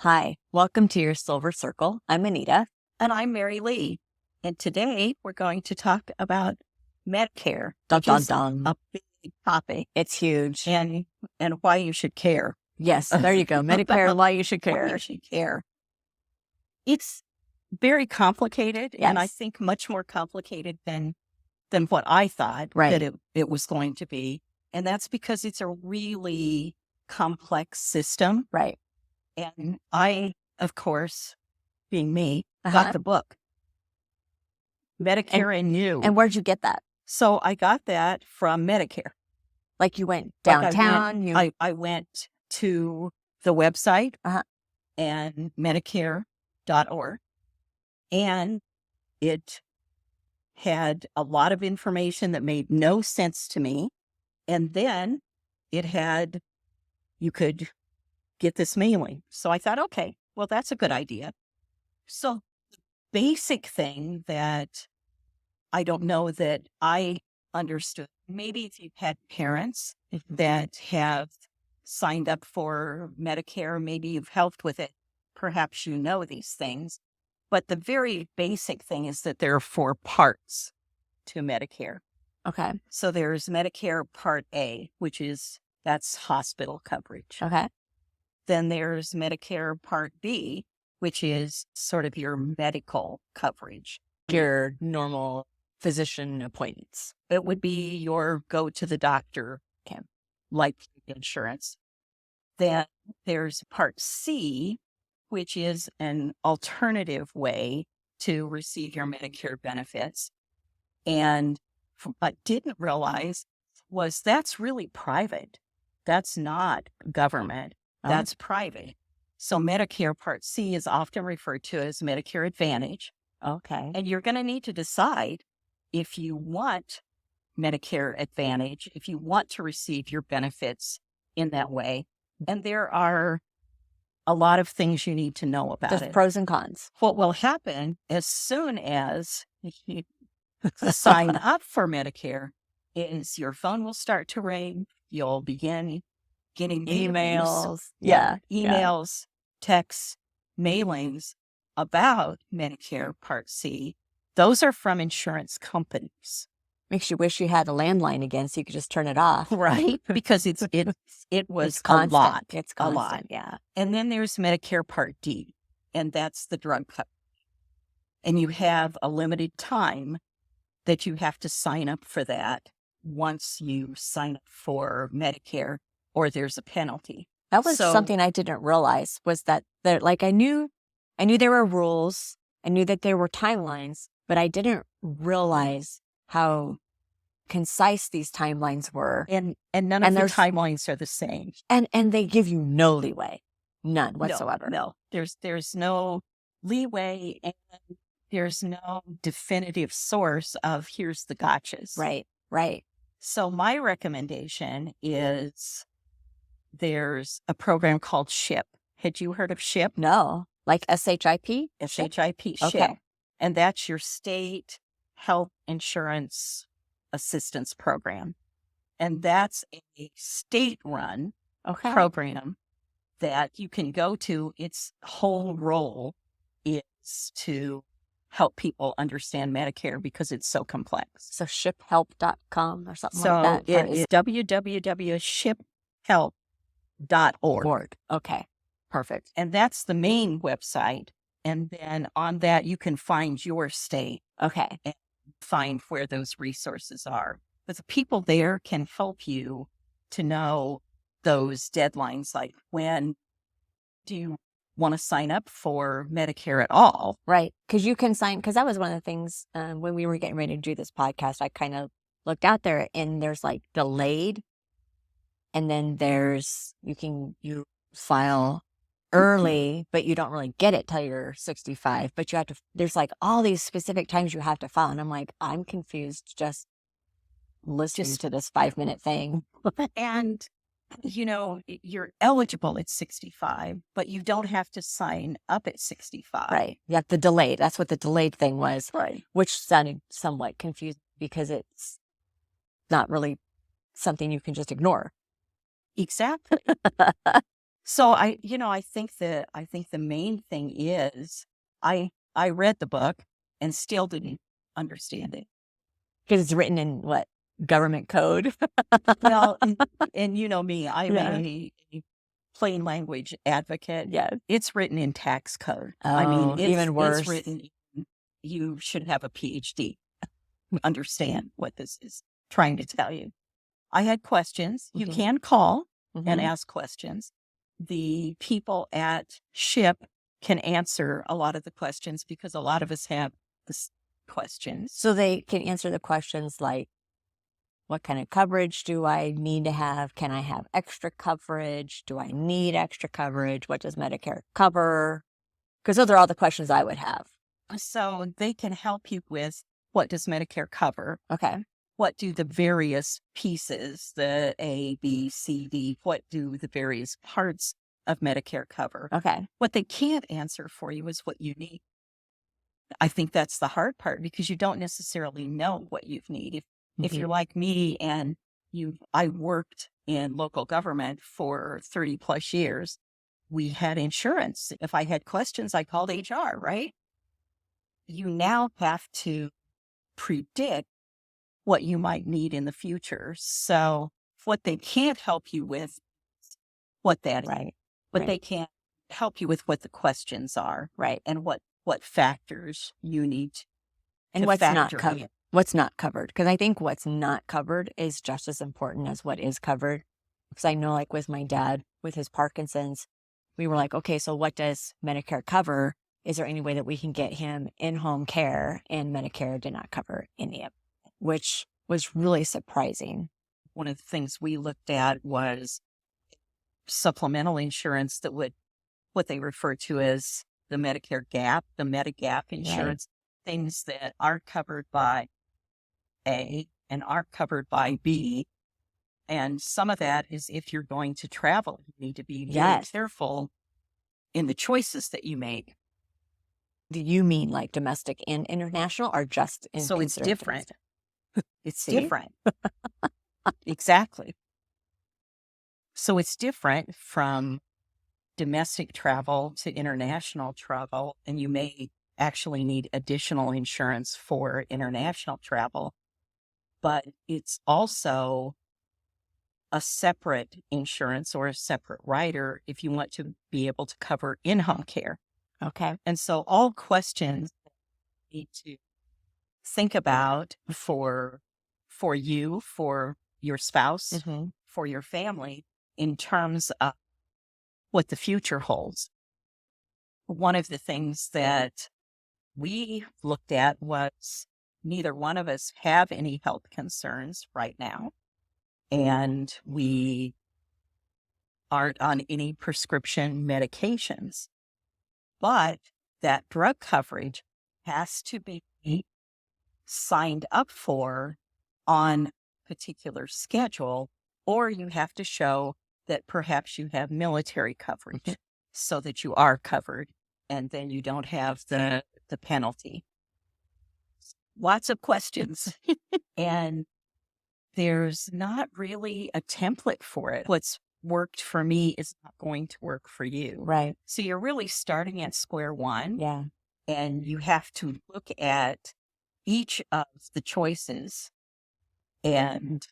Hi, welcome to your Silver Circle. I'm Anita. And I'm Mary Lee. And today we're going to talk about Medicare, Dun, which dun, is dun. a big topic, It's huge. and why you should care. Yes, there you go. Medicare, why you should Why care. you should care. It's very complicated, and I Yes. think much more complicated than what I thought Right. that it was going to be. And that's because it's a really complex system. Right. And I, of course, being me, Uh-huh. got the book, Medicare and You. And where'd you get that? So I got that from Medicare. Like you went Like downtown? I went to the website Uh-huh. and Medicare.org, and it had a lot of information that made no sense to me. And then it had, you could get this mailing. So I thought, okay, well, that's a good idea. So the basic thing that I don't know that I understood, maybe if you've had parents that have signed up for Medicare, maybe you've helped with it, perhaps you know these things. But the very basic thing is that there are 4 parts to Medicare. Okay. So there's Medicare Part A, that's hospital coverage. Okay. Then there's Medicare Part B, which is sort of your medical coverage. Your normal physician appointments. It would be your go to the doctor life insurance. Then there's Part C, which is an alternative way to receive your Medicare benefits. And what I didn't realize was that's really private. That's not government. That's private. So Medicare Part C is often referred to as Medicare Advantage. Okay. And you're going to need to decide if you want Medicare Advantage, if you want to receive your benefits in that way. And there are a lot of things you need to know about There's it. pros and cons. What will happen as soon as you sign up for Medicare is your phone will start to ring. You'll begin getting Emails. Emails, texts, mailings about Medicare Part C. Those are from insurance companies. Makes you wish you had a landline again so you could just turn it off. Right? Because it was It's constant. a lot. It's a constant. lot. Yeah. And then there's Medicare Part D, and that's the drug coverage. And you have a limited time that you have to sign up for that once you sign up for Medicare, or there's a penalty. That was something I didn't realize was that I knew there were rules. I knew that there were timelines, but I didn't realize how concise these timelines were. And none of the timelines are the same. And they give you no leeway. None whatsoever. No. There's no leeway, and there's no definitive source of here's the gotchas. Right. So my recommendation is there's a program called SHIP. Had you heard of SHIP? No. Like SHIP? SHIP, Okay. SHIP. And that's your state health insurance assistance program. And that's a state-run program that you can go to. Its whole role is to help people understand Medicare because it's so complex. So shiphelp.com or something like that? So it is www.shiphelp.org. Okay, perfect. And that's the main website. And then on that, you can find your state. Okay. And find where those resources are. But the people there can help you to know those deadlines, like when do you want to sign up for Medicare at all? Right. Because you can sign, because that was one of the things when we were getting ready to do this podcast, I kind of looked out there and there's like delayed. And then there's, you file early, but you don't really get it till you're 65. But you have to, there's like all these specific times you have to file. And I'm like, I'm confused just listening to this 5-minute thing. And, you're eligible at 65, but you don't have to sign up at 65. Right. You have the delayed. That's what the delayed thing was. Right. Which sounded somewhat confusing because it's not really something you can just ignore. Exactly. So I think the main thing is I read the book and still didn't understand it. Because it's written in what? Government code? Well, and you know me, I'm Yeah. a plain language advocate. Yeah. It's written in tax code. I mean, Oh, it's even worse. written. You should have a PhD to understand what this is trying to tell you. I had questions. You Mhm. can call and Mhm. ask questions. The people at SHIP can answer a lot of the questions because a lot of us have this questions. So they can answer the questions like, what kind of coverage do I need to have? Can I have extra coverage? Do I need extra coverage? What does Medicare cover? Because those are all the questions I would have. So they can help you with what does Medicare cover? Okay. What do the various pieces, the A, B, C, D, what do the various parts of Medicare cover? Okay. What they can't answer for you is what you need. I think that's the hard part because you don't necessarily know what you need. If Mhm. you're like me and I worked in local government for 30 plus years, we had insurance. If I had questions, I called HR, right? You now have to predict what you might need in the future. So what they can't help you with, what that is, Right. but Right. they can help you with what the questions are Right. and what factors you need And to what's not factor covered? in. What's not covered? Because I think what's not covered is just as important as what is covered. Because I know, like with my dad, with his Parkinson's, we were like, okay, so what does Medicare cover? Is there any way that we can get him in-home care? And Medicare did not cover any of it, which was really surprising. One of the things we looked at was supplemental insurance that would, what they refer to as the Medicare gap, the Medigap insurance, things that aren't covered by A and aren't covered by B. And some of that is if you're going to travel, you need to be very Yes. careful in the choices that you make. Do you mean like domestic and international or just in So it's considered different. domestic? It's See? different. Exactly. So it's different from domestic travel to international travel, and you may actually need additional insurance for international travel, but it's also a separate insurance or a separate rider if you want to be able to cover in-home care. Okay. And so all questions you need to think about for you, for your spouse, Mm-hmm. for your family in terms of what the future holds. One of the things that we looked at was neither one of us have any health concerns right now, and we aren't on any prescription medications, but that drug coverage has to be signed up for on particular schedule, or you have to show that perhaps you have military coverage so that you are covered and then you don't have the penalty. Lots of questions. And there's not really a template for it. What's worked for me is not going to work for you. Right. So you're really starting at square one. Yeah. And you have to look at each of the choices and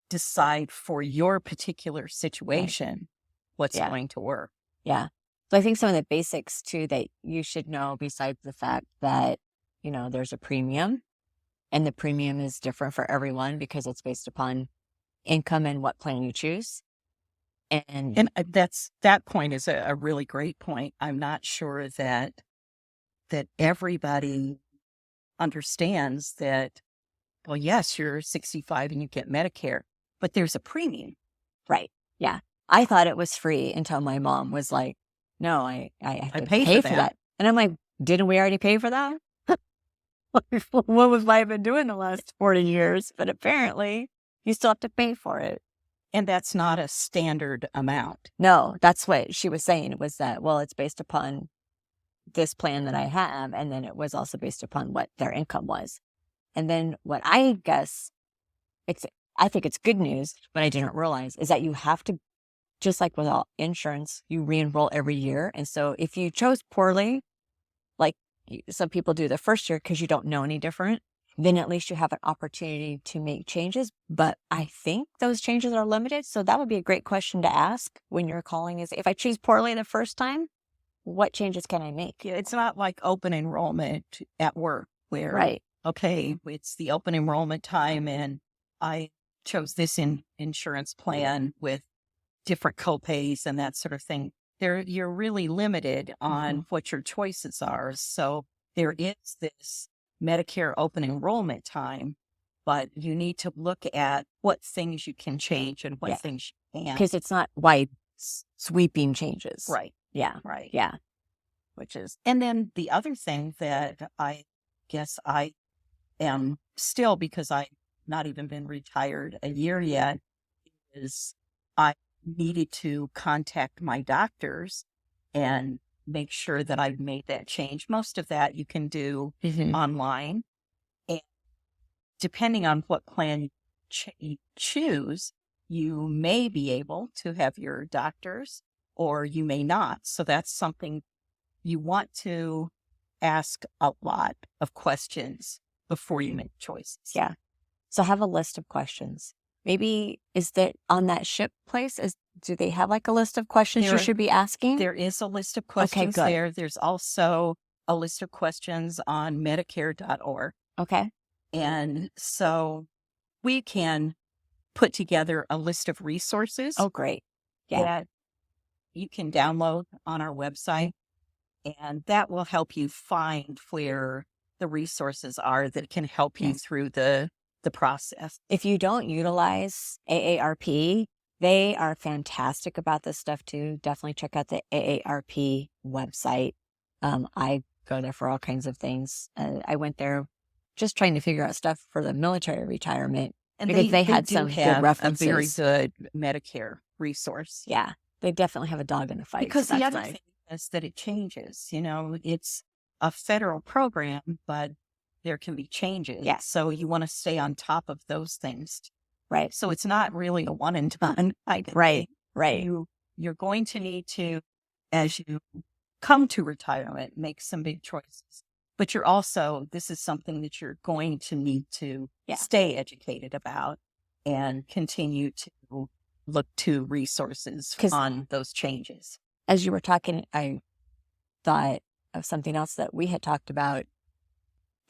decide for your particular situation what's Yeah. going to work. Yeah. So I think some of the basics too that you should know, besides the fact that, there's a premium and the premium is different for everyone because it's based upon income and what plan you choose. And That point is a really great point. I'm not sure that everybody understands that, well, yes, you're 65 and you get Medicare, but there's a premium. right. Yeah. I thought it was free until my mom was like, no, I have to pay pay for for that. that. And I'm like, didn't we already pay for that? What was I been doing the last 40 years? But apparently you still have to pay for it. And that's not a standard amount. No, that's what she was saying was that, well, it's based upon this plan that I have. And then it was also based upon what their income was. And then what I guess I think it's good news, but I didn't realize is that you have to just like with all insurance, you re-enroll every year. And so if you chose poorly, like some people do the first year because you don't know any different, then at least you have an opportunity to make changes. But I think those changes are limited. So that would be a great question to ask when you're calling is, if I choose poorly the first time, what changes can I make? Yeah, it's not like open enrollment at work where, Right. okay, it's the open enrollment time and I chose this insurance plan with different copays and that sort of thing. You're really limited on what your choices are. So there is this Medicare open enrollment time, but you need to look at what things you can change and what things you can't. Because it's not wide sweeping changes. Right. Yeah. Right. Yeah. And then the other thing that I guess I am still, because I've not even been retired a year yet, is I needed to contact my doctors and make sure that I've made that change. Most of that you can do online. And depending on what plan you choose, you may be able to have your doctors or you may not. So that's something you want to ask a lot of questions before you make choices. Yeah. So have a list of questions. Maybe is that on that ship place? Do they have like a list of questions you should be asking? There is a list of questions there. There's also a list of questions on Medicare.org. Okay. And so we can put together a list of resources. Oh, great. Yeah. That you can download on our website. And that will help you find where the resources are that can help you through the process. If you don't utilize AARP, they are fantastic about this stuff too. Definitely check out the AARP website. I go there for all kinds of things. I went there just trying to figure out stuff for the military retirement, and because they had some good references. A very good Medicare resource. Yeah, they definitely have a dog in the fight. Because the other thing is that it changes. You know, it's a federal program, but there can be changes. Yeah. So you want to stay on top of those things. Right. So it's not really a one and done. Right. Right. You're going to need to, as you come to retirement, make some big choices. But you're also, this is something that you're going to need to stay educated about and continue to look to resources on those changes. As you were talking, I thought of something else that we had talked about,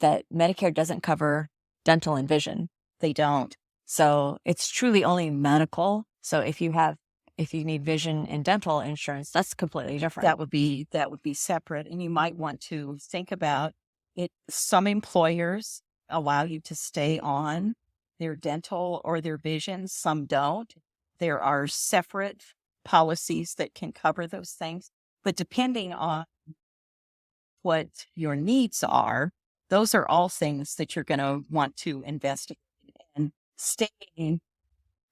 that Medicare doesn't cover dental and vision. They don't. So it's truly only medical. So if you need vision and dental insurance, that's completely different. That would be separate. And you might want to think about it. Some employers allow you to stay on their dental or their vision. Some don't. There are separate policies that can cover those things. But depending on what your needs are, those are all things that you're going to want to investigate. And staying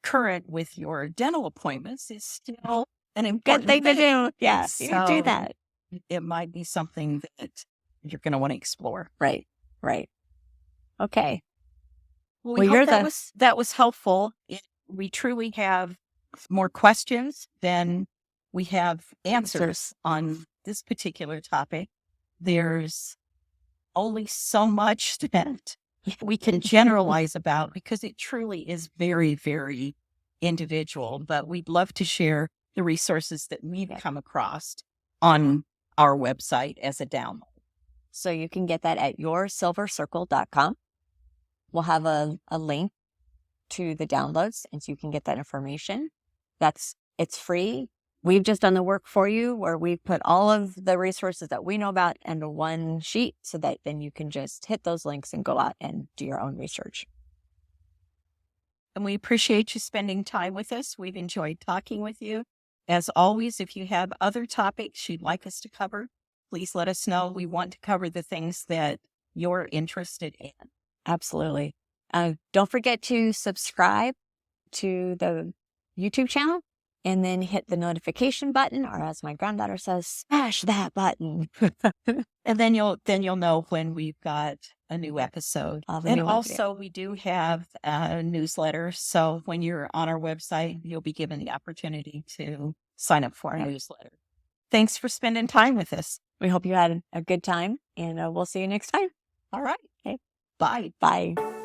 current with your dental appointments is still an important thing to do. Yes, you do that. It might be something that you're going to want to explore. Right. Okay. Well, we hope that was helpful. We truly have more questions than we have answers on this particular topic. There's only so much that we can generalize about because it truly is very, very individual. But we'd love to share the resources that we've come across on our website as a download. So you can get that at yoursilvercircle.com. We'll have a link to the downloads, and so you can get that information. It's free. We've just done the work for you where we've put all of the resources that we know about into one sheet so that then you can just hit those links and go out and do your own research. And we appreciate you spending time with us. We've enjoyed talking with you. As always, if you have other topics you'd like us to cover, please let us know. We want to cover the things that you're interested in. Absolutely. Don't forget to subscribe to the YouTube channel and then hit the notification button, or as my granddaughter says, smash that button. And then you'll know when we've got a new episode. Of a And new video. also we do have a newsletter. So when you're on our website, you'll be given the opportunity to sign up for our newsletter. Thanks for spending time with us. We hope you had a good time, and we'll see you next time. All right. Okay. Bye. Bye.